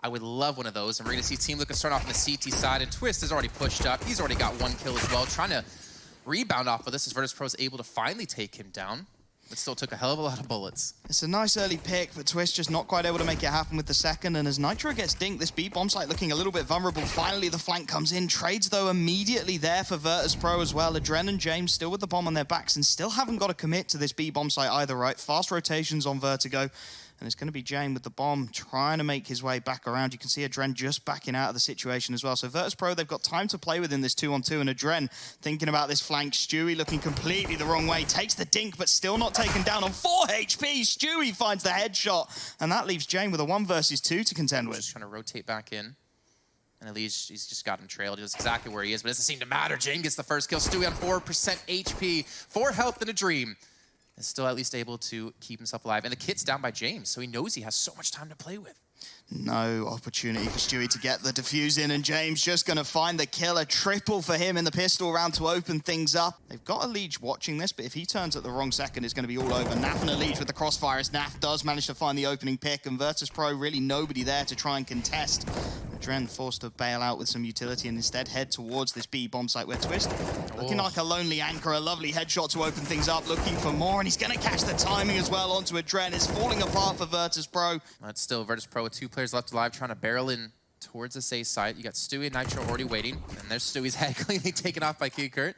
I would love one of those. And we're going to see Team Liquid start off on the CT side, and Twist has already pushed up. He's already got 1 kill as well, trying to rebound off of this as Virtus.Pro is able to finally take him down. It still took a hell of a lot of bullets. It's a nice early pick, but Twist just not quite able to make it happen with the second. And as Nitro gets dinked, this B bomb site looking a little bit vulnerable. Finally, the flank comes in. Trades, though, immediately there for Virtus.Pro as well. Adren and James still with the bomb on their backs and still haven't got to commit to this B bomb site either, right? Fast rotations on Vertigo. And it's going to be Jane with the bomb trying to make his way back around. You can see Adren just backing out of the situation as well. So Virtus.Pro, they've got time to play within this 2-on-2. And Adren thinking about this flank. Stewie looking completely the wrong way. Takes the dink, but still not taken down on 4 HP. Stewie finds the headshot. And that leaves Jane with a 1 versus 2 to contend with. Just trying to rotate back in. And at least he's just got him trailed. He knows exactly where he is, but it doesn't seem to matter. Jane gets the first kill. Stewie on 4% HP. 4 health in a dream. And still at least able to keep himself alive. And the kit's down by James, so he knows he has so much time to play with. No opportunity for Stewie to get the defuse in, and James just going to find the kill. A triple for him in the pistol round to open things up. They've got a Liege watching this, but if he turns at the wrong second, it's going to be all over. Naf and a Liege with the crossfire as Naf does manage to find the opening pick, and Virtus.Pro really nobody there to try and contest. Adren forced to bail out with some utility and instead head towards this B bomb site where Twist looking like a lonely anchor. A lovely headshot to open things up, looking for more, and he's going to catch the timing as well onto Adren. It's falling apart for Virtus.Pro. It's still Virtus.Pro with 2 players left alive, trying to barrel in towards the A site. You got Stewie and Nitro already waiting, and there's Stewie's head cleanly taken off by Kurt.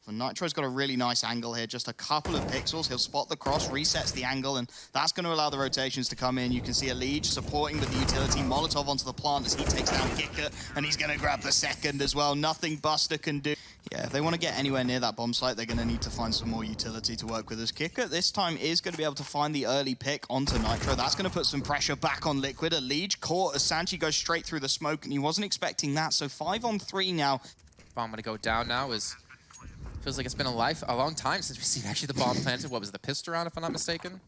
And Nitro's got a really nice angle here, just a couple of pixels. He'll spot the cross, resets the angle, and that's going to allow the rotations to come in. You can see a Liege supporting with the utility. Molotov onto the plant as he takes down Kicker, and he's going to grab the second as well. Nothing Buster can do. Yeah, if they want to get anywhere near that bomb site, they're going to need to find some more utility to work with. As Kicker this time is going to be able to find the early pick onto Nitro. That's going to put some pressure back on Liquid. A Liege caught as Sanchi goes straight through the smoke, and he wasn't expecting that. So 5-on-3 now. Bomb going to go down now is... Feels like it's been a long time since we've seen actually the bomb planted. What was it, the pistol round, if I'm not mistaken?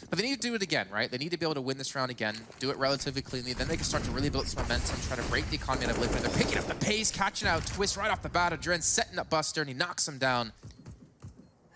But they need to do it again, right? They need to be able to win this round again, do it relatively cleanly. Then they can start to really build some momentum, try to break the economy out of Liquid. They're picking up the pace, catching out Twist right off the bat. Adren setting up Buster, and he knocks him down.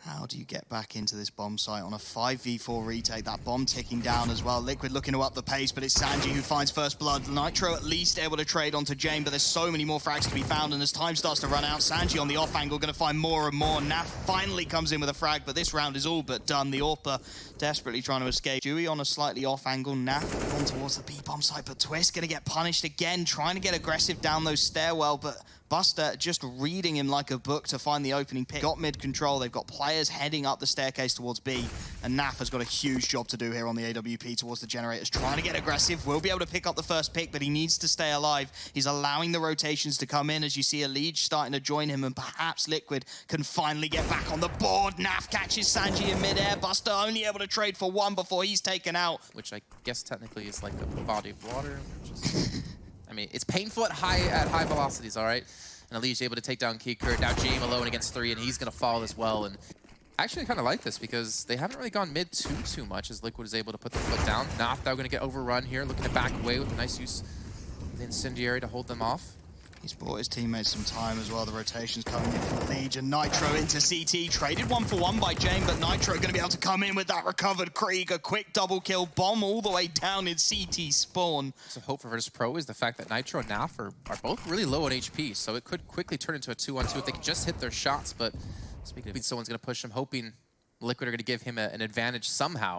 How do you get back into this bomb site on a 5v4 retake? That bomb ticking down as well. Liquid looking to up the pace, but it's Sanji who finds first blood. Nitro at least able to trade onto Jane, but there's so many more frags to be found, and as time starts to run out, Sanji on the off angle going to find more and more. Naf finally comes in with a frag, but this round is all but done. The Orpa desperately trying to escape. Dewey on a slightly off angle. Naf on towards the B bomb site, but Twist going to get punished again, trying to get aggressive down those stairwell, but Buster just reading him like a book to find the opening pick. Got mid-control. They've got players heading up the staircase towards B. And Naf has got a huge job to do here on the AWP towards the generators. Trying to get aggressive. Will be able to pick up the first pick, but he needs to stay alive. He's allowing the rotations to come in as you see a Liege starting to join him, and perhaps Liquid can finally get back on the board. Naf catches Sanji in midair. Buster only able to trade for 1 before he's taken out. Which I guess technically is like a body of water. Which is, I mean, it's painful at high velocities, all right? And Ali's able to take down Kurt. Now James alone against 3, and he's going to fall as well. And actually, I kind of like this because they haven't really gone mid too much as Liquid is able to put their foot down. Nath now going to get overrun here, looking to back away with a nice use of the incendiary to hold them off. He's bought his teammates some time as well. The rotation's coming in from Legion. Nitro into CT. Traded 1-for-1 by Jane, but Nitro going to be able to come in with that recovered Krieg. A quick double kill. Bomb all the way down in CT spawn. So hope for Virtus.Pro is the fact that Nitro and Naf are both really low on HP, so it could quickly turn into a 2-on-2 if they can just hit their shots. But speaking of, someone's going to push him, hoping Liquid are going to give him an advantage somehow.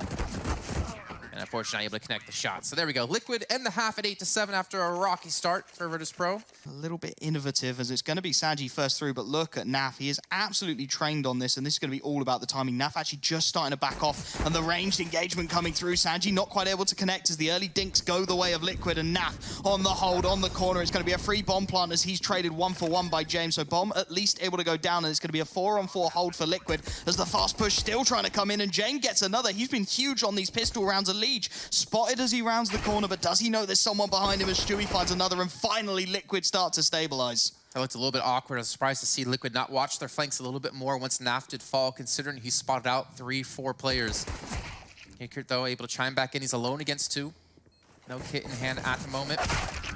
And unfortunately, able to connect the shot. So there we go. Liquid end the half at 8-7 after a rocky start for Virtus.Pro. A little bit innovative as it's going to be Sanji first through, but look at Naf. He is absolutely trained on this, and this is going to be all about the timing. Naf actually just starting to back off, and the ranged engagement coming through. Sanji not quite able to connect as the early dinks go the way of Liquid, and Naf on the hold, on the corner. It's going to be a free bomb plant as he's traded 1-for-1 by James. So bomb at least able to go down, and it's going to be a 4-on-4 hold for Liquid as the fast push still trying to come in, and Jane gets another. He's been huge on these pistol rounds. A Liege spotted as he rounds the corner, but does he know there's someone behind him as Stewie finds another, and finally Liquid start to stabilize. That looked a little bit awkward. I was surprised to see Liquid not watch their flanks a little bit more once Naf did fall, considering he spotted out 3-4 players. Kurt, though, able to chime back in. He's alone against 2. No kit in hand at the moment.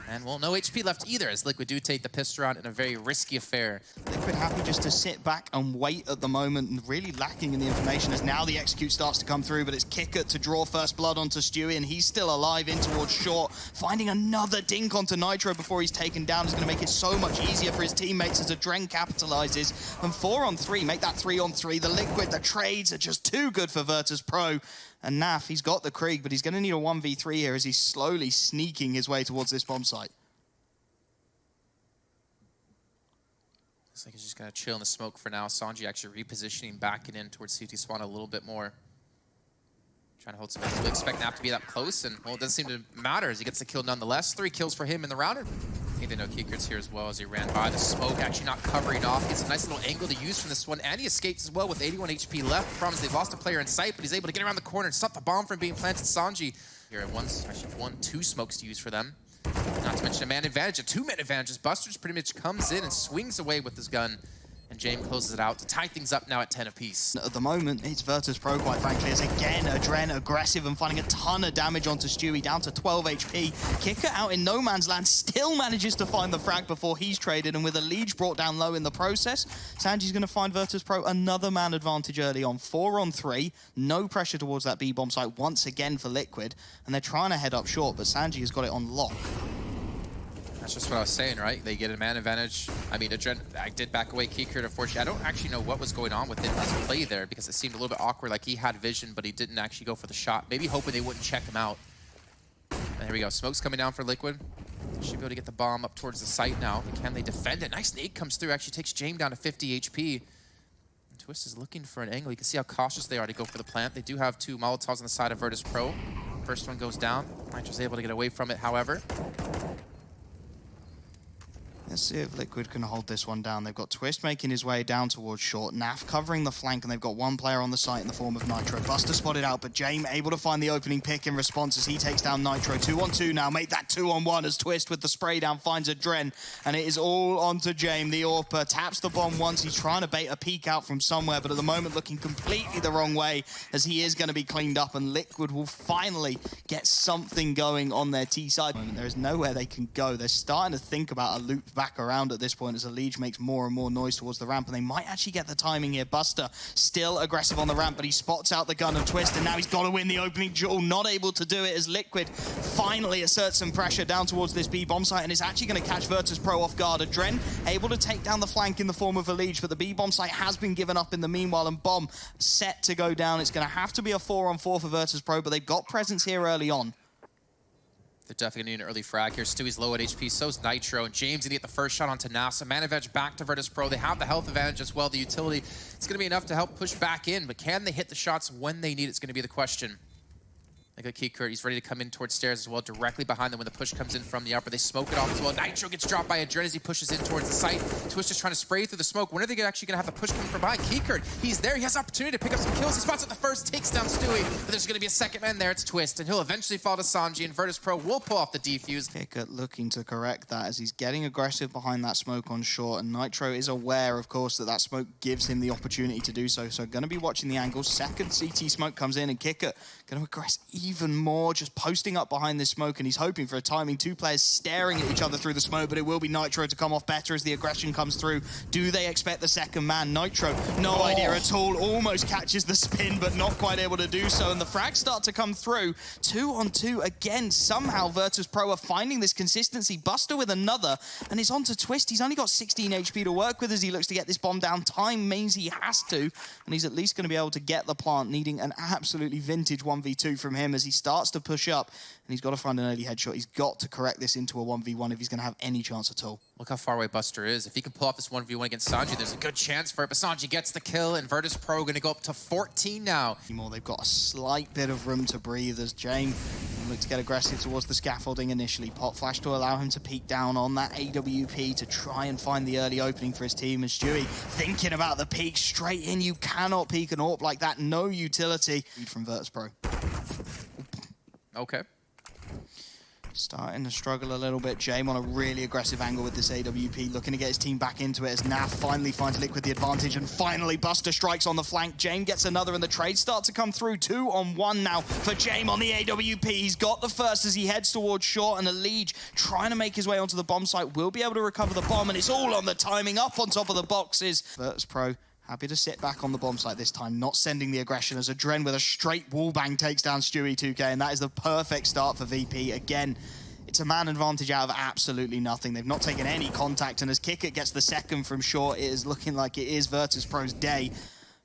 And, well, no HP left either, as Liquid do take the pistol round in a very risky affair. Liquid happy just to sit back and wait at the moment, and really lacking in the information as now the execute starts to come through, but it's Kicker to draw first blood onto Stewie, and he's still alive in towards short. Finding another dink onto Nitro before he's taken down is going to make it so much easier for his teammates as Adren capitalizes. And 4-on-3, make that 3-on-3. The Liquid, the trades are just too good for Virtus.Pro. And Naf, he's got the Krieg, but he's going to need a 1v3 here as he's slowly sneaking his way towards this bomb site. Looks like he's just going to chill in the smoke for now. Sanji actually repositioning, backing in towards CT Spawn a little bit more. Trying to hold some space. We expect Naf to be that close, and, well, it doesn't seem to matter as he gets the kill nonetheless. 3 kills for him in the round. I think they know Kiekert's here as well as he ran by. The smoke actually not covering off. Gets a nice little angle to use from this one, and he escapes as well with 81 HP left. The problem is they've lost a player in sight, but he's able to get around the corner and stop the bomb from being planted. Sanji here at two smokes to use for them. Not to mention a man advantage, a 2-man advantage as Buster just pretty much comes in and swings away with his gun. And James closes it out to tie things up now at 10 apiece. At the moment, it's Virtus.Pro, quite frankly, as again, Adren aggressive and finding a ton of damage onto Stewie, down to 12 HP. Kicker out in no man's land, still manages to find the frag before he's traded, and with a Liege brought down low in the process, Sanji's going to find Virtus.Pro another man advantage early on. 4-on-3, no pressure towards that B-bomb site once again for Liquid, and they're trying to head up short, but Sanji has got it on lock. That's just what I was saying, right? They get a man advantage. I mean, I did back away Kiekert, unfortunately. I don't actually know what was going on within his play there because it seemed a little bit awkward, like he had vision, but he didn't actually go for the shot. Maybe hoping they wouldn't check him out. And here we go. Smoke's coming down for Liquid. Should be able to get the bomb up towards the site now. But can they defend it? Nice nade comes through. Actually takes James down to 50 HP. And Twist is looking for an angle. You can see how cautious they are to go for the plant. They do have 2 Molotovs on the side of Virtus.Pro. First one goes down. Nitro's able to get away from it, however. Let's see if Liquid can hold this one down. They've got Twist making his way down towards short. Naf covering the flank, and they've got 1 player on the site in the form of Nitro. Buster spotted out, but James able to find the opening pick in response as he takes down Nitro. 2-on-2 now, make that 2-on-1 as Twist with the spray down finds Adren, and it is all onto James. The AWPer taps the bomb once. He's trying to bait a peek out from somewhere, but at the moment looking completely the wrong way as he is going to be cleaned up, and Liquid will finally get something going on their T side. There is nowhere they can go. They're starting to think about a loop back around at this point as the Liege makes more and more noise towards the ramp, and they might actually get the timing here. Buster still aggressive on the ramp, but he spots out the gun of Twist, and now he's got to win the opening duel. Not able to do it as Liquid finally asserts some pressure down towards this B bomb site, and it's actually going to catch Virtus.Pro off guard. Adren able to take down the flank in the form of a Liege, but the B bomb site has been given up in the meanwhile, and bomb set to go down. It's going to have to be a 4-on-4 for Virtus.Pro, but they've got presence here early on. They're definitely going to need an early frag here. Stewie's low at HP, so's Nitro, and James going to get the first shot onto NASA. Man advantage back to Virtus.Pro. They have the health advantage as well. The utility, it's going to be enough to help push back in, but can they hit the shots when they need? It's going to be the question. They got Kiekert. He's ready to come in towards stairs as well, directly behind them when the push comes in from the upper. They smoke it off as well. Nitro gets dropped by Adren as he pushes in towards the site. Twist is trying to spray through the smoke. When are they actually going to have the push coming from behind? Kiekert, he's there. He has opportunity to pick up some kills. He spots it the first, takes down Stewie, but there's going to be a second man there. It's Twist, and he'll eventually fall to Sanji, and Virtus.Pro will pull off the defuse. Kiekert looking to correct that as he's getting aggressive behind that smoke on short, and Nitro is aware, of course, that that smoke gives him the opportunity to do so. So going to be watching the angle. Second CT smoke comes in, and Kiekert going to aggress even more, just posting up behind this smoke, and he's hoping for a timing. 2 players staring at each other through the smoke, but it will be Nitro to come off better as the aggression comes through. Do they expect the second man? Nitro, no idea at all. Almost catches the spin, but not quite able to do so, and the frags start to come through. 2-on-2 again. Somehow Virtus.Pro are finding this consistency. Buster with another, and it's on to Twist. He's only got 16 HP to work with as he looks to get this bomb down. Time means he has to, and he's at least going to be able to get the plant, needing an absolutely vintage 1v2 from him as he starts to push up, and he's got to find an early headshot. He's got to correct this into a 1v1 if he's going to have any chance at all. Look how far away Buster is. If he can pull off this 1v1 against Sanji, there's a good chance for it, but Sanji gets the kill, and Virtus.Pro going to go up to 14 now. They've got a slight bit of room to breathe as James looks to get aggressive towards the scaffolding initially. Pot flash to allow him to peek down on that AWP to try and find the early opening for his team. And Stewie thinking about the peek straight in. You cannot peek an AWP like that. No utility from Virtus.Pro. Okay. Starting to struggle a little bit. Jame on a really aggressive angle with this AWP, looking to get his team back into it as Naf finally finds Liquid the advantage, and finally Buster strikes on the flank. Jame gets another, and the trades start to come through. 2-on-1 now for Jame on the AWP. He's got the first as he heads towards short, and Elige trying to make his way onto the bomb site will be able to recover the bomb, and it's all on the timing up on top of the boxes. Virtus.Pro happy to sit back on the bomb site this time, not sending the aggression as Adren with a straight wallbang takes down Stewie 2K, and that is the perfect start for VP. Again, it's a man advantage out of absolutely nothing. They've not taken any contact, and as Kickert gets the second from short, it is looking like it is Virtus.Pro's day.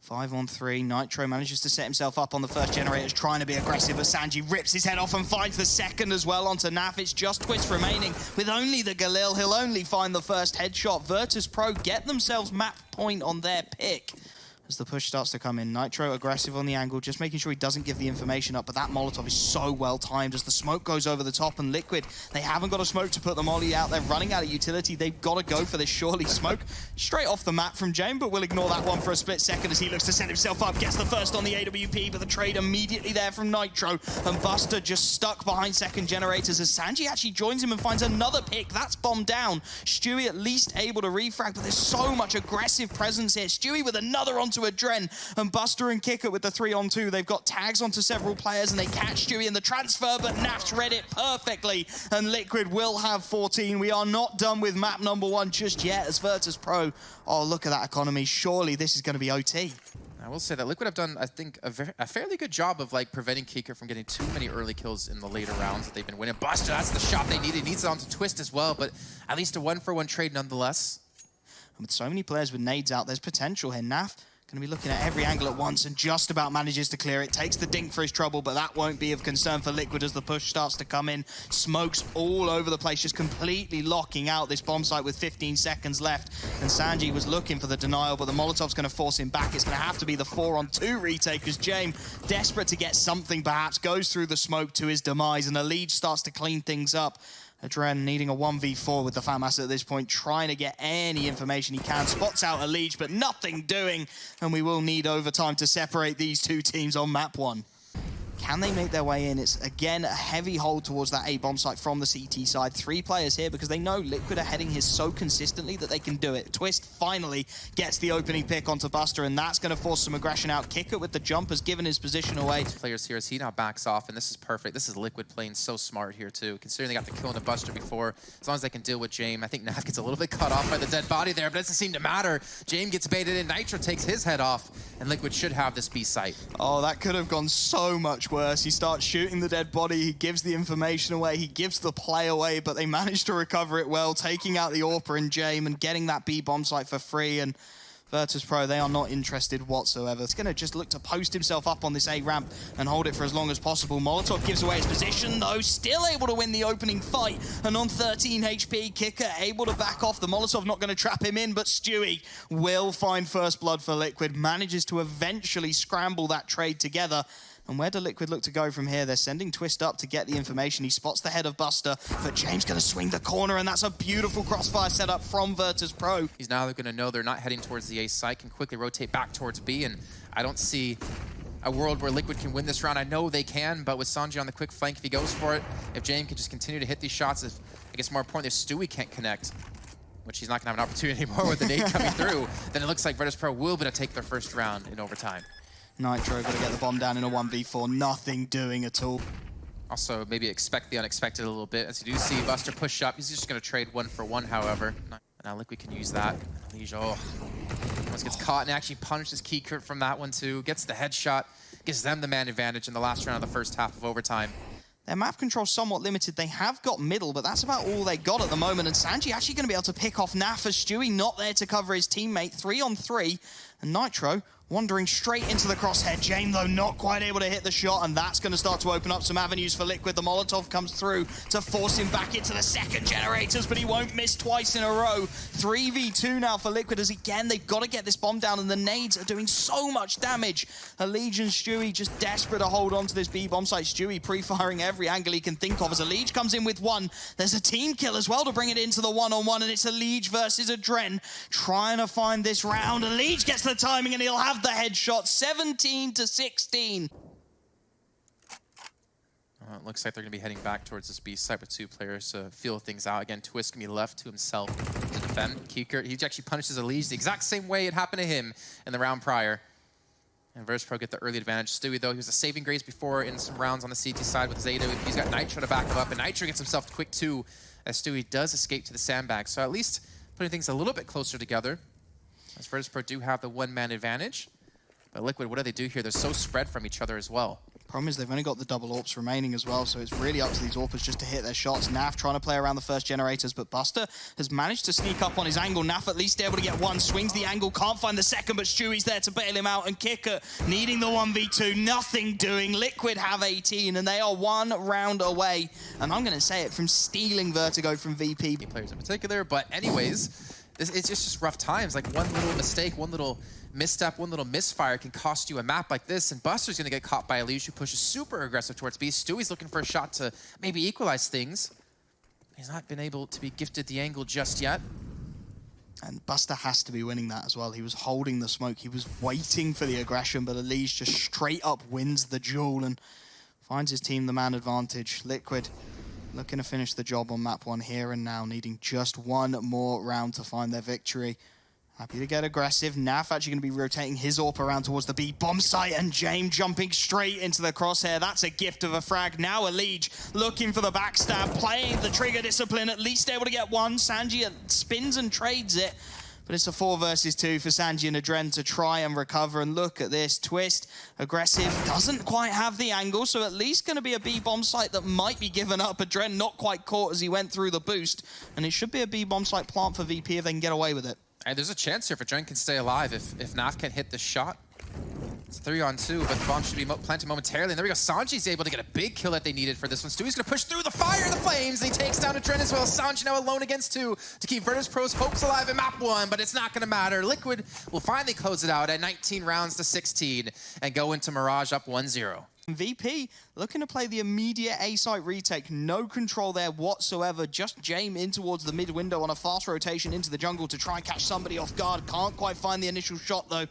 5-on-3, Nitro manages to set himself up on the first generators, trying to be aggressive, but Sanji rips his head off and finds the second as well onto Naf. It's just Twist remaining. With only the Galil, he'll only find the first headshot. Virtus.Pro get themselves map point on their pick. As the push starts to come in, Nitro aggressive on the angle, just making sure he doesn't give the information up, but that Molotov is so well timed as the smoke goes over the top, and Liquid, they haven't got a smoke to put the molly out. They're running out of utility. They've got to go for this surely smoke. Straight off the map from Jame, but we'll ignore that one for a split second as he looks to set himself up, gets the first on the AWP, but the trade immediately there from Nitro, and Buster just stuck behind second generators as Sanji actually joins him and finds another pick. That's bombed down. Stewie at least able to refrag, but there's so much aggressive presence here. Stewie with another onto Adren, and Buster and Kickert with the 3-on-2. They've got tags onto several players, and they catch Stewie in the transfer, but Naf's read it perfectly, and Liquid will have 14. We are not done with map number 1 just yet as Virtus.Pro. Oh, look at that economy. Surely this is going to be OT. I will say that Liquid have done, I think, a fairly good job of like preventing Kickert from getting too many early kills in the later rounds that they've been winning. Buster, that's the shot they need. He needs it onto Twist as well, but at least a 1-for-1 trade nonetheless. And with so many players with nades out, there's potential here. Naf going to be looking at every angle at once and just about manages to clear it. Takes the dink for his trouble, but that won't be of concern for Liquid as the push starts to come in. Smokes all over the place, just completely locking out this bomb site with 15 seconds left. And Sanji was looking for the denial, but the Molotov's going to force him back. It's going to have to be the 4-on-2 retake as Jame, desperate to get something perhaps, goes through the smoke to his demise, and Elige starts to clean things up. Adren needing a 1v4 with the FAMAS at this point, trying to get any information he can. Spots out Elige, but nothing doing, and we will need overtime to separate these two teams on map 1. Can they make their way in? It's, again, a heavy hold towards that A bomb site from the CT side. 3 players here because they know Liquid are heading here so consistently that they can do it. Twist finally gets the opening pick onto Buster, and that's going to force some aggression out. Kickert with the jump has given his position away. Players here as he now backs off, and this is perfect. This is Liquid playing so smart here, too. Considering they got the kill on the Buster before, as long as they can deal with Jame. I think Naf gets a little bit cut off by the dead body there, but it doesn't seem to matter. Jame gets baited in, Nitro takes his head off, and Liquid should have this B site. Oh, that could have gone so much worse. He starts shooting the dead body, he gives the information away, he gives the play away, but they managed to recover it well, taking out the Orpa and Jame and getting that B bomb site for free. And Virtus.Pro, they are not interested whatsoever. It's going to just look to post himself up on this A ramp and hold it for as long as possible. Molotov gives away his position, though, still able to win the opening fight. And on 13 HP, Kickert able to back off. The Molotov not going to trap him in, but Stewie will find first blood for Liquid, manages to eventually scramble that trade together. And where do Liquid look to go from here? They're sending Twist up to get the information. He spots the head of Buster, but James going to swing the corner, and that's a beautiful crossfire setup from Virtus.Pro. He's now going to know they're not heading towards the A site, can quickly rotate back towards B, and I don't see a world where Liquid can win this round. I know they can, but with Sanji on the quick flank, if he goes for it, if James can just continue to hit these shots, if, I guess more importantly, if Stewie can't connect, which he's not going to have an opportunity anymore with the nade coming through, then it looks like Virtus.Pro will be able to take their first round in overtime. Nitro got to get the bomb down in a 1v4, nothing doing at all. Also, maybe expect the unexpected a little bit. As you do see Buster push up, he's just going to trade 1-for-1, however. Now Liquid can use that. Elige, almost gets caught and actually punishes Kickert from that one too. Gets the headshot, gives them the man advantage in the last round of the first half of overtime. Their map control somewhat limited. They have got middle, but that's about all they got at the moment. And Sanji actually going to be able to pick off Naf as Stewie not there to cover his teammate. 3-on-3, and Nitro wandering straight into the crosshair. Jame, though, not quite able to hit the shot, and that's going to start to open up some avenues for Liquid. The Molotov comes through to force him back into the second generators, but he won't miss twice in a row. 3v2 now for Liquid, as again, they've got to get this bomb down, and the nades are doing so much damage. Elige and Stewie just desperate to hold on to this B bomb site. Stewie pre-firing every angle he can think of as Elige comes in with one. There's a team kill as well to bring it into the 1-on-1, and it's Elige versus Adren trying to find this round. Elige gets the timing, and he'll have the headshot. 17-16. Well, it looks like they're going to be heading back towards this B site with 2 players to feel things out. Again, Twist going to be left to himself to defend. Keeker, he actually punishes Elige the exact same way it happened to him in the round prior. And Virtus.Pro get the early advantage. Stewie, though, he was a saving grace before in some rounds on the CT side with Zeta. He's got Nitro to back him up, and Nitro gets himself to quick 2 as Stewie does escape to the sandbag. So at least putting things a little bit closer together, as Virtus.Pro do have the 1-man advantage. But Liquid, what do they do here? They're so spread from each other as well. Problem is they've only got the double AWPs remaining as well, so it's really up to these AWPers just to hit their shots. Naf trying to play around the first generators, but Buster has managed to sneak up on his angle. Naf at least able to get one, swings the angle, can't find the second, but Stewie's there to bail him out, and Kicker needing the 1v2, nothing doing. Liquid have 18, and they are 1 round away, and I'm going to say it, from stealing Vertigo from VP. Players in particular, but anyways, it's just rough times. Like one little mistake, one little misstep, one little misfire can cost you a map like this, and Buster's going to get caught by Elige, who pushes super aggressive towards B. Stewie's looking for a shot to maybe equalize things. He's not been able to be gifted the angle just yet. And Buster has to be winning that as well. He was holding the smoke. He was waiting for the aggression, but Elige just straight up wins the duel and finds his team the man advantage. Liquid looking to finish the job on map 1 here and now, needing just 1 more round to find their victory. Happy to get aggressive. Naf actually going to be rotating his AWP around towards the B bomb site, and James jumping straight into the crosshair. That's a gift of a frag. Now Elige looking for the backstab, playing the trigger discipline, at least able to get one. Sanji spins and trades it, but it's a 4 versus 2 for Sanji and Adren to try and recover. And look at this, Twist, aggressive, doesn't quite have the angle, so at least going to be a B bomb site that might be given up. Adren not quite caught as he went through the boost, and it should be a B bomb site plant for VP if they can get away with it. And there's a chance here if Adren can stay alive, if Naf can hit the shot. It's 3-on-2, but the bomb should be planted momentarily. And there we go, Sanji's able to get a big kill that they needed for this one. Stewie's gonna push through the fire and the flames, and he takes down Adren as well. Sanji now alone against 2 to keep Virtus.Pro's hopes alive in map 1, but it's not gonna matter. Liquid will finally close it out at 19 rounds to 16 and go into Mirage up 1-0. VP looking to play the immediate A-site retake. No control there whatsoever. Just Jame in towards the mid window on a fast rotation into the jungle to try and catch somebody off guard. Can't quite find the initial shot though.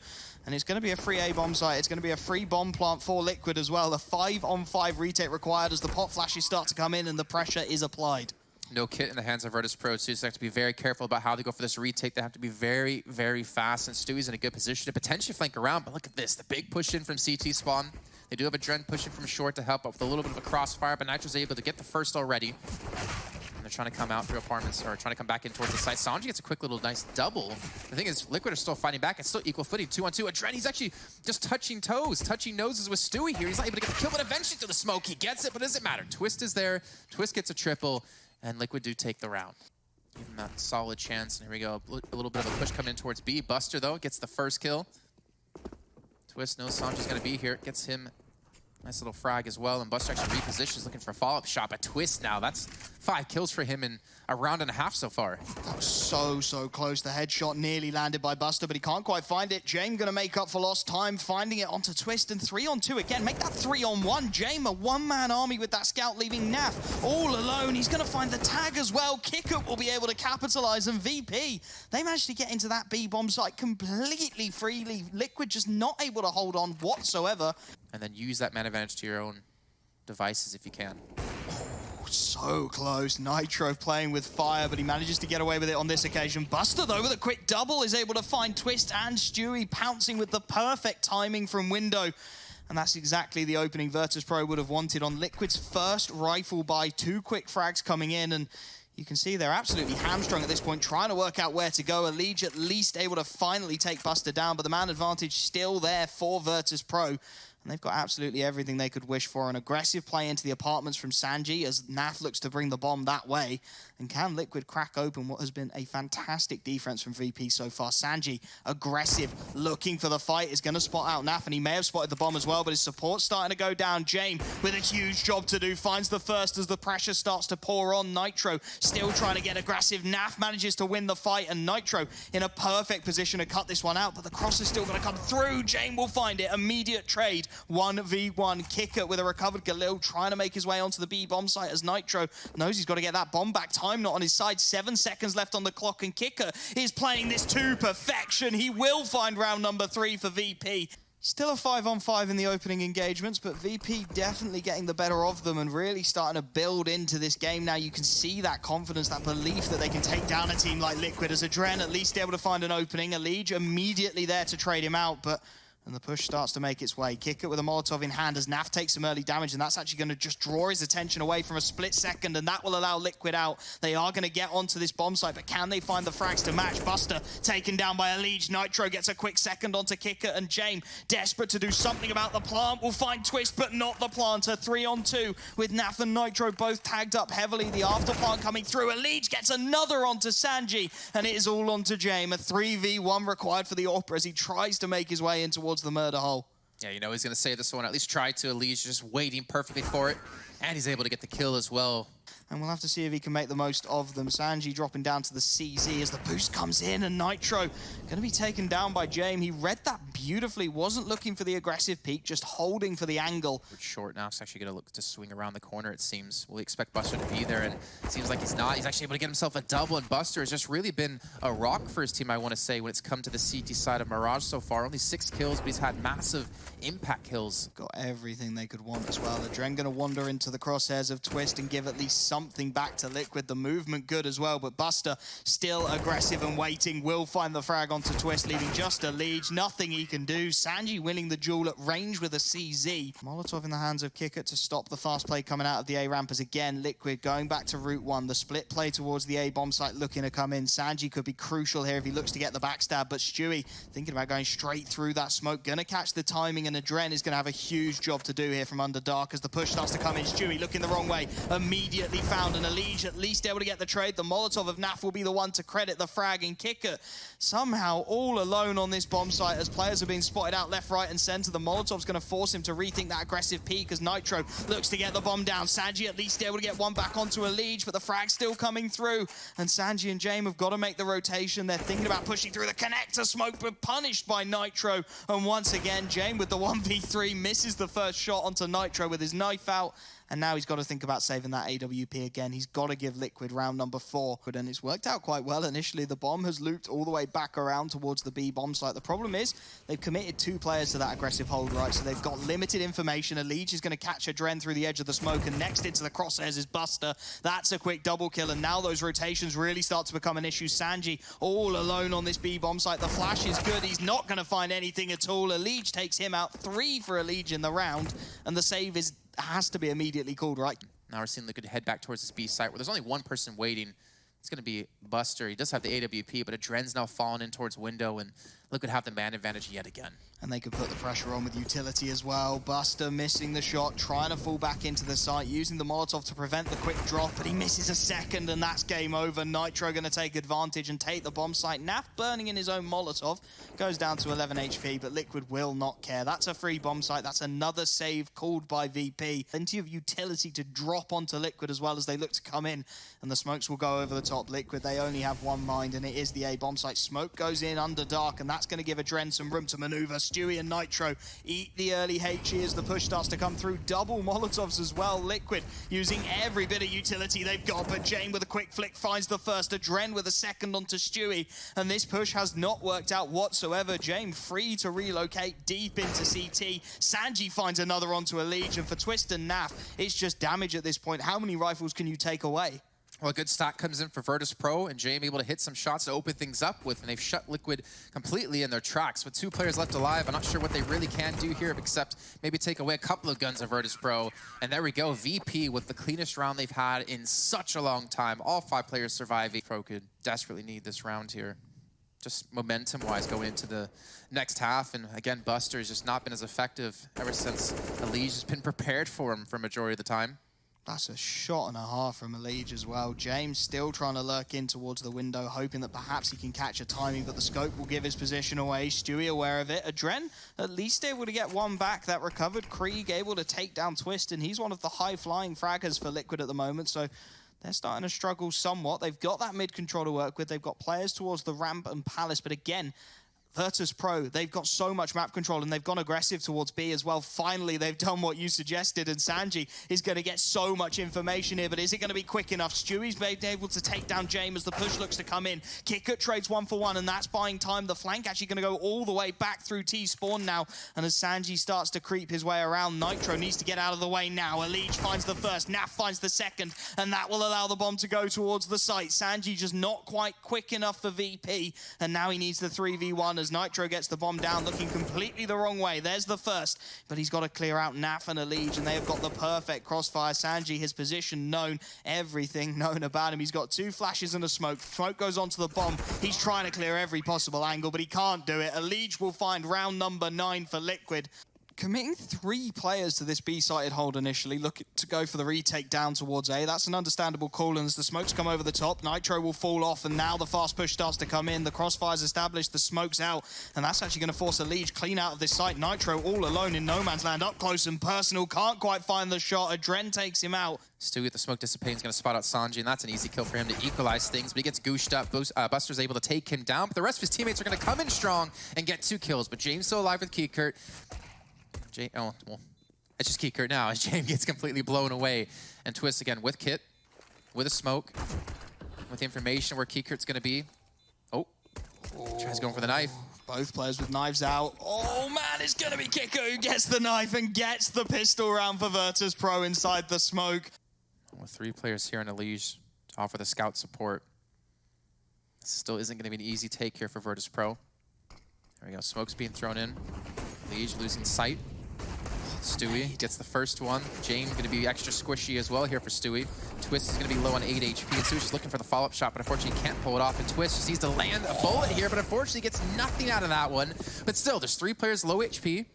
And it's going to be a free A bomb site. It's going to be a free bomb plant for Liquid as well. A 5-on-5 retake required as the pot flashes start to come in and the pressure is applied. No kit in the hands of Virtus.Pro, so you have to be very careful about how they go for this retake. They have to be very, very fast, and Stewie's in a good position to potentially flank around. But look at this, the big push in from CT spawn. They do have Adren pushing from short to help up with a little bit of a crossfire, but Nitro's able to get the first already. And they're trying to come out through apartments, or trying to come back in towards the site. Sanji gets a quick little nice double. The thing is, Liquid are still fighting back. It's still equal footing, 2-on-2. Adren, he's actually just touching noses with Stewie here. He's not able to get the kill, but eventually through the smoke, he gets it, but it doesn't matter. Twist is there. Twist gets a triple, and Liquid do take the round. Give him that solid chance, and here we go. A little bit of a push coming in towards B. Buster, though, gets the first kill. Twist knows Sanji's going to be here. Gets him nice little frag as well, and Buster actually repositions, looking for a follow-up shot. But Twist now, that's 5 kills for him in a round and a half so far. That was so close. The headshot nearly landed by Buster, but he can't quite find it. Jame gonna make up for lost time, finding it onto Twist, and 3-on-2 again. Make that 3-on-1. Jame, a 1-man army with that scout, leaving Naf all alone. He's gonna find the tag as well. Kickup will be able to capitalize, and VP, they managed to get into that B bomb site completely freely. Liquid just not able to hold on whatsoever. And then use that man advantage to your own devices if you can. So close. Nitro playing with fire, but he manages to get away with it on this occasion. Buster, though, with a quick double, is able to find Twist and Stewie, pouncing with the perfect timing from window. And that's exactly the opening Virtus.Pro would have wanted on Liquid's first rifle buy. 2 quick frags coming in, and you can see they're absolutely hamstrung at this point, trying to work out where to go. Elige at least able to finally take Buster down, but the man advantage still there for Virtus.Pro. And they've got absolutely everything they could wish for. An aggressive play into the apartments from Sanji as Naf looks to bring the bomb that way. And can Liquid crack open what has been a fantastic defense from VP so far? Sanji, aggressive, looking for the fight, is going to spot out Naf, and he may have spotted the bomb as well, but his support's starting to go down. Jame, with a huge job to do, finds the first as the pressure starts to pour on. Nitro still trying to get aggressive. Naf manages to win the fight, and Nitro in a perfect position to cut this one out, but the cross is still going to come through. Jame will find it. Immediate trade. 1v1 Kicker with a recovered Galil, trying to make his way onto the B bomb site as Nitro knows he's got to get that bomb back. Time not on his side. 7 seconds left on the clock, and Kicker is playing this to perfection. He will find round number 3 for VP. Still a 5-on-5 in the opening engagements, but VP definitely getting the better of them and really starting to build into this game now. You can see that confidence, that belief that they can take down a team like Liquid, as Adren at least able to find an opening. Elige immediately there to trade him out, but... and the push starts to make its way. Kick it with a Molotov in hand as Naf takes some early damage, and that's actually going to just draw his attention away from a split second, and that will allow Liquid out. They are going to get onto this bomb site, but can they find the frags to match? Buster taken down by Elige. Nitro gets a quick second onto Kicker, and James, desperate to do something about the plant, will find Twist, but not the planter. 3-on-2 with Naf and Nitro both tagged up heavily. The after plant coming through. Elige gets another onto Sanji, and it is all onto James. A 3v1 required for the Opera as he tries to make his way in towards the murder hole. Yeah, you know he's going to save this one. At least try to. Elige just waiting perfectly for it. And he's able to get the kill as well. And we'll have to see if he can make the most of them. Sanji dropping down to the CZ as the boost comes in, and Nitro going to be taken down by James. He read that beautifully, wasn't looking for the aggressive peak, just holding for the angle. It's short now, it's actually going to look to swing around the corner, it seems. We'll expect Buster to be there, and it seems like he's not. He's actually able to get himself a double, and Buster has just really been a rock for his team, I want to say, when it's come to the CT side of Mirage so far. Only 6 kills, but he's had massive impact kills. Got everything they could want as well. Adren going to wander into the crosshairs of Twist and give at least something back to Liquid. The movement good as well, but Buster still aggressive and waiting. Will find the frag onto Twist, leaving just Elige. Nothing he can do. Sanji winning the duel at range with a CZ. Molotov in the hands of Kicker to stop the fast play coming out of the A ramp, as again Liquid going back to Route 1. The split play towards the A bomb site looking to come in. Sanji could be crucial here if he looks to get the backstab, but Stewie thinking about going straight through that smoke. Gonna catch the timing, and Adren is gonna have a huge job to do here from under dark as the push starts to come in. Stewie looking the wrong way, immediately found, and Elige at least able to get the trade. The Molotov of Naf will be the one to credit the frag, and Kicker somehow all alone on this bomb site as players are being spotted out left, right, and center. The Molotov's going to force him to rethink that aggressive peak as Nitro looks to get the bomb down. Sanji at least able to get one back onto Elige, but the frag's still coming through, and Sanji and James have got to make the rotation. They're thinking about pushing through the connector smoke, but punished by Nitro, and once again James with the 1v3 misses the first shot onto Nitro with his knife out. And now he's got to think about saving that AWP again. He's got to give Liquid round number 4. And it's worked out quite well initially. The bomb has looped all the way back around towards the B bomb site. The problem is they've committed 2 players to that aggressive hold, right? So they've got limited information. Elige is going to catch Adren through the edge of the smoke, and next into the crosshairs is Buster. That's a quick double kill, and now those rotations really start to become an issue. Sanji all alone on this B bomb site. The flash is good. He's not going to find anything at all. Elige takes him out. 3 for Elige in the round, and the save has to be immediately called, right? Now we're seeing Liquid head back towards this B site where there's only one person waiting. It's going to be Buster. He does have the AWP, but Adren's now fallen in towards window, and Liquid have the man advantage yet again. And they can put the pressure on with utility as well. Buster missing the shot, trying to fall back into the site, using the Molotov to prevent the quick drop, but he misses a second, and that's game over. Nitro going to take advantage and take the bomb site. Naf burning in his own Molotov, goes down to 11 HP, but Liquid will not care. That's a free bomb site. That's another save called by VP. Plenty of utility to drop onto Liquid as well as they look to come in, and the smokes will go over the top. Liquid, they only have one mind, and it is the A bomb site. Smoke goes in under dark, and that's going to give Adren some room to maneuver. Stewie and Nitro eat the early HE as the push starts to come through. Double Molotovs as well. Liquid using every bit of utility they've got, but Jane with a quick flick finds the first. Adren with a second onto Stewie, and this push has not worked out whatsoever. Jane free to relocate deep into CT. Sanji finds another onto Elige, and for Twist and Naf, it's just damage at this point. How many rifles can you take away? Well, a good stack comes in for Virtus.Pro, and James able to hit some shots to open things up with, and they've shut Liquid completely in their tracks. With 2 players left alive, I'm not sure what they really can do here except maybe take away a couple of guns of Virtus.Pro. And there we go, VP with the cleanest round they've had in such a long time. All 5 players surviving. Pro could desperately need this round here. Just momentum-wise going into the next half, and again, Buster's just not been as effective ever since Elige has been prepared for him for a majority of the time. That's a shot and a half from Elige as well. James still trying to lurk in towards the window, hoping that perhaps he can catch a timing, but the scope will give his position away. Stewie aware of it. Adren at least able to get one back. That recovered. Krieg able to take down Twist, and he's one of the high-flying fraggers for Liquid at the moment, so they're starting to struggle somewhat. They've got that mid-control to work with. They've got players towards the ramp and palace, but again, Virtus.Pro, they've got so much map control and they've gone aggressive towards B as well. Finally, they've done what you suggested, and Sanji is going to get so much information here, but is it going to be quick enough? Stewie's been able to take down James as the push looks to come in. Kickert trades 1-for-1, and that's buying time. The flank actually going to go all the way back through T-spawn now, and as Sanji starts to creep his way around, Nitro needs to get out of the way now. Elige finds the first, Naf finds the second, and that will allow the bomb to go towards the site. Sanji just not quite quick enough for VP, and now he needs the 3v1 as Nitro gets the bomb down, looking completely the wrong way. There's the first, but he's got to clear out Naf and Elige, and they have got the perfect crossfire. Sanji, his position known, everything known about him. He's got 2 flashes and a smoke. Smoke goes onto the bomb. He's trying to clear every possible angle, but he can't do it. Elige will find round number 9 for Liquid. Committing 3 players to this B-sided hold initially, looking to go for the retake down towards A. That's an understandable call, and as the smokes come over the top, Nitro will fall off, and now the fast push starts to come in. The crossfire's established, the smoke's out, and that's actually going to force Elige clean out of this site. Nitro all alone in no man's land, up close and personal, can't quite find the shot. Adren takes him out. Stewie with the smoke dissipating is going to spot out Sanji, and that's an easy kill for him to equalize things, but he gets gooshed up. Buster's able to take him down, but the rest of his teammates are going to come in strong and get 2 kills, but James still alive with Kiekert. Oh, well, it's just Kiekert now as James gets completely blown away. And Twist again with Kit, with a smoke, with the information where Kiekert's going to be. Oh, tries going for the knife. Both players with knives out. Oh man, it's going to be Kicker who gets the knife and gets the pistol round for Virtus.Pro inside the smoke. With 3 players here in Elige to offer the scout support. This still isn't going to be an easy take here for Virtus.Pro. There we go, smoke's being thrown in. Elige losing sight. Stewie gets the first one. James going to be extra squishy as well here for Stewie. Twist is going to be low on 8 HP, and Stewie's just looking for the follow-up shot, but unfortunately can't pull it off. And Twist just needs to land a bullet here, but unfortunately gets nothing out of that one. But still, there's 3 players low HP.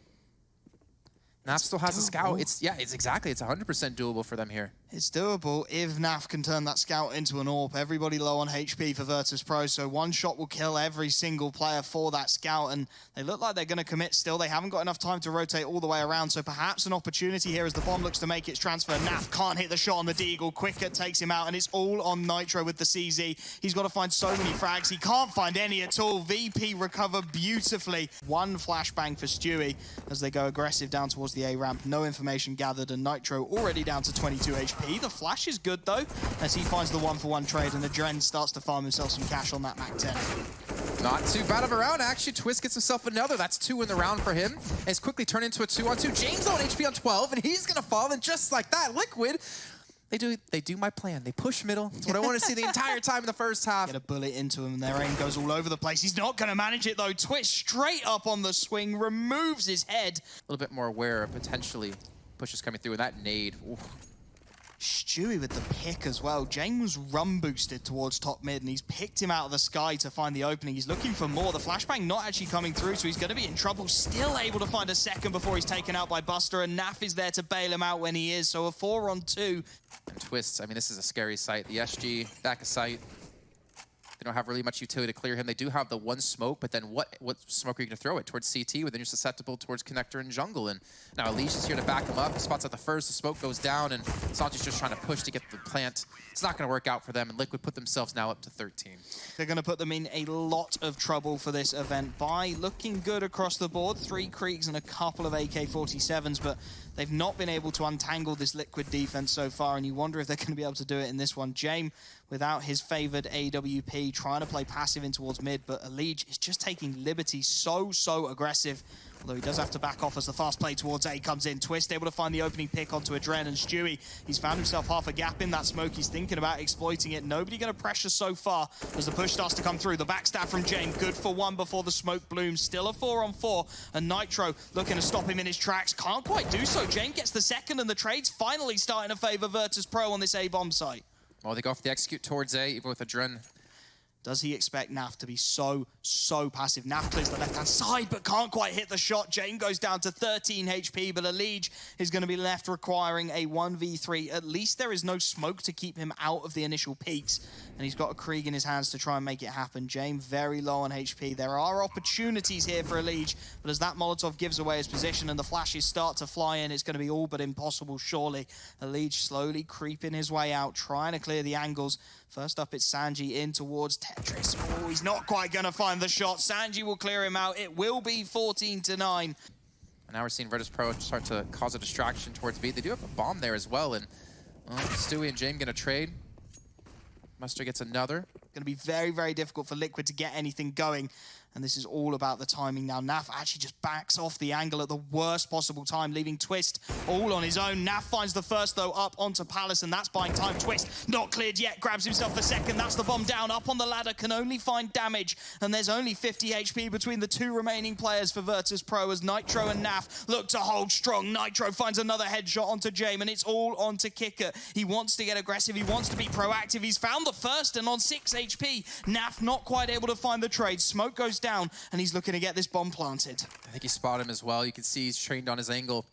Naf still has a scout. It's 100% doable for them here. It's doable if Naf can turn that scout into an AWP. Everybody low on HP for Virtus.Pro, so one shot will kill every single player for that scout, and they look like they're going to commit still. They haven't got enough time to rotate all the way around, so perhaps an opportunity here as the bomb looks to make its transfer. Naf can't hit the shot on the Deagle. Quicker takes him out, and it's all on Nitro with the CZ. He's got to find so many frags. He can't find any at all. VP recover beautifully. One flashbang for Stewie as they go aggressive down towards the A ramp. No information gathered, and Nitro already down to 22 HP. The flash is good though, as he finds the 1-for-1 trade, and Adren starts to farm himself some cash on that Mac 10. Not too bad of a round, actually. Twist gets himself another. That's 2 in the round for him. And it's quickly turned into a 2-on-2. James on HP on 12, and he's gonna fall, and just like that, Liquid, they do my plan. They push middle. It's what I want to see the entire time in the first half. Get a bullet into him, and their aim goes all over the place. He's not going to manage it, though. Twist straight up on the swing, removes his head. A little bit more aware of potentially pushes coming through with that nade. Ooh. Stewie with the pick as well. Jane was run boosted towards top mid, and he's picked him out of the sky to find the opening. He's looking for more. The flashbang not actually coming through, so he's going to be in trouble. Still able to find a second before he's taken out by Buster, and Naf is there to bail him out when he is. So a 4-on-2. And Twists, I mean, this is a scary sight. The SG, back of sight. They don't have really much utility to clear him. They do have the 1 smoke, but then what smoke are you going to throw it? Towards CT, where then you're susceptible towards connector and jungle. And now Elige is here to back him up. He spots at the first, the smoke goes down, and Sanji's just trying to push to get the plant. It's not going to work out for them, and Liquid put themselves now up to 13. They're going to put them in a lot of trouble for this event by looking good across the board. 3 Kriegs and a couple of AK-47s, but they've not been able to untangle this Liquid defense so far, and you wonder if they're going to be able to do it in this one. James, without his favored AWP, trying to play passive in towards mid, but Elige is just taking liberties so aggressive. Although he does have to back off as the fast play towards A comes in. Twist able to find the opening pick onto Adren, and Stewie, he's found himself half a gap in that smoke. He's thinking about exploiting it. Nobody going to pressure so far as the push starts to come through. The backstab from James, good for 1 before the smoke blooms. Still a 4-on-4, and Nitro looking to stop him in his tracks. Can't quite do so. James gets the second, and the trade's finally starting to favor Virtus.Pro on this A-bomb site. Well, they go for the execute towards A, even with Adren. Does he expect Naf to be so passive? Naf clears the left-hand side, but can't quite hit the shot. Jane goes down to 13 HP, but Elige is going to be left requiring a 1v3. At least there is no smoke to keep him out of the initial peaks, and he's got a Krieg in his hands to try and make it happen. Jane very low on HP. There are opportunities here for Elige, but as that Molotov gives away his position and the flashes start to fly in, it's going to be all but impossible, surely. Elige slowly creeping his way out, trying to clear the angles. First up, it's Sanji in towards Tetris. Oh, he's not quite going to find the shot. Sanji will clear him out. It will be 14-9. And now we're seeing Virtus.Pro start to cause a distraction towards B. They do have a bomb there as well, and Stewie and James gonna trade. Muster gets another. Going to be very, very difficult for Liquid to get anything going. And this is all about the timing now. Naf actually just backs off the angle at the worst possible time, leaving Twist all on his own. Naf finds the first, though, up onto Palace, and that's buying time. Twist not cleared yet, grabs himself the second. That's the bomb down, up on the ladder, can only find damage. And there's only 50 HP between the two remaining players for Virtus.Pro as Nitro and Naf look to hold strong. Nitro finds another headshot onto Jame, and it's all onto Kicker. He wants to get aggressive, he wants to be proactive. He's found the first, and on 6 HP, Naf not quite able to find the trade. Smoke goes down, and he's looking to get this bomb planted. I think he spotted him as well. You can see he's trained on his angle.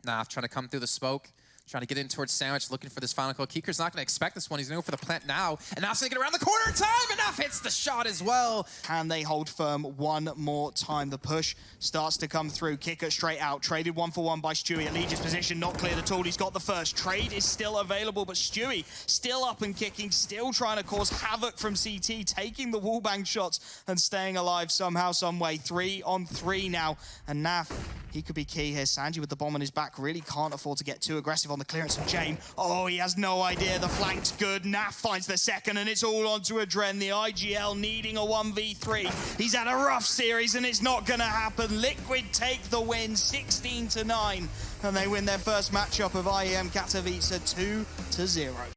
Naf trying to come through the smoke, trying to get in towards Sandwich, looking for this final kill. Keeker's not going to expect this one. He's going to go for the plant now, and Naf's going to get around the corner in time, and Naf hits the shot as well. Can they hold firm one more time? The push starts to come through. Kicker straight out. Traded 1-for-1 by Stewie. Allegia's position not cleared at all. He's got the first. Trade is still available, but Stewie still up and kicking, still trying to cause havoc from CT, taking the wallbang shots and staying alive somehow, some way. 3-on-3 now, and Naf, he could be key here. Sanji with the bomb on his back really can't afford to get too aggressive on the clearance of Jame. Oh, he has no idea. The flank's good. Naf finds the second, and it's all onto Adren. The IGL needing a 1v3. He's had a rough series, and it's not going to happen. Liquid take the win, 16-9, and they win their first matchup of IEM Katowice 2-0.